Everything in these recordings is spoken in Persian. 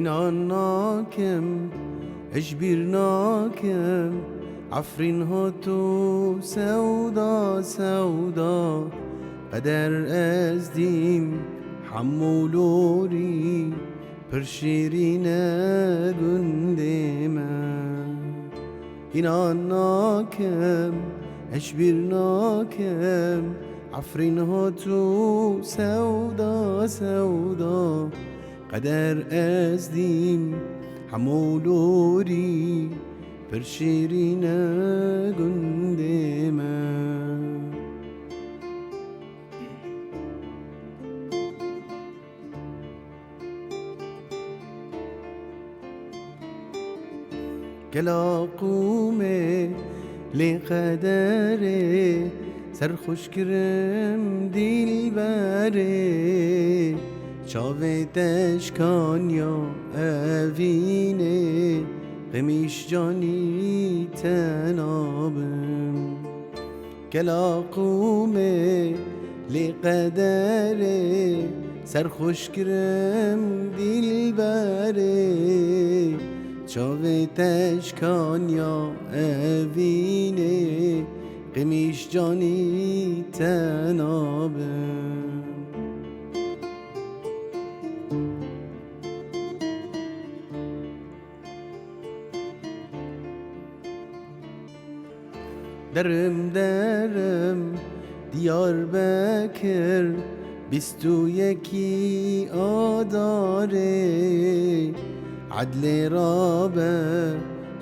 İnan nakem eşbir nakem عفرین ها تو سودا سودا قدر از دیم حمولوری پر شیرینه گنده من اینان ناکم اشبیر ناکم عفرین ها تو سودا سودا قدر از دیم حمولوری پر شیرینه گنده من گلا قومه لقدره سرخوش کرم دیل بره چاوه تشکانیا اوینه غمیش جانی تنابم گلا قومه لقدره سرخوش کرم دیل بره چاوه تشکانیا اوینه غمیش جانی تنابم درم درم دیار بکر 21 آداره عدل رابه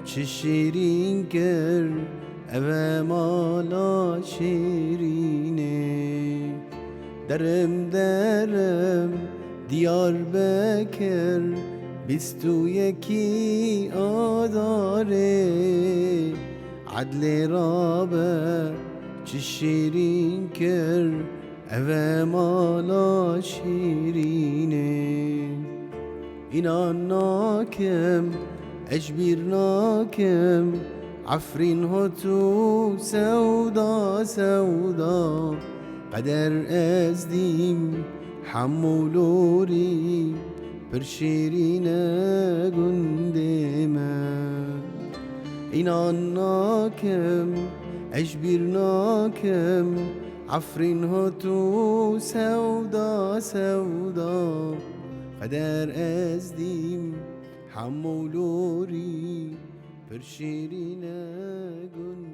چه شیرین کر اوه مالا شیرینه درم درم دیار بکر 21 آداره عدل رابه چه شیرین کر اوه مالا شیرینه اینان ناکم اجبیر ناکم عفرین ها تو سودا سودا قدر از دیم حمولوری پر شیرینه گنده من اینان ناکم اجبیر ناکم عفرین ها تو سودا سودا قدر از دیم حمولوری پر شیرینه گنده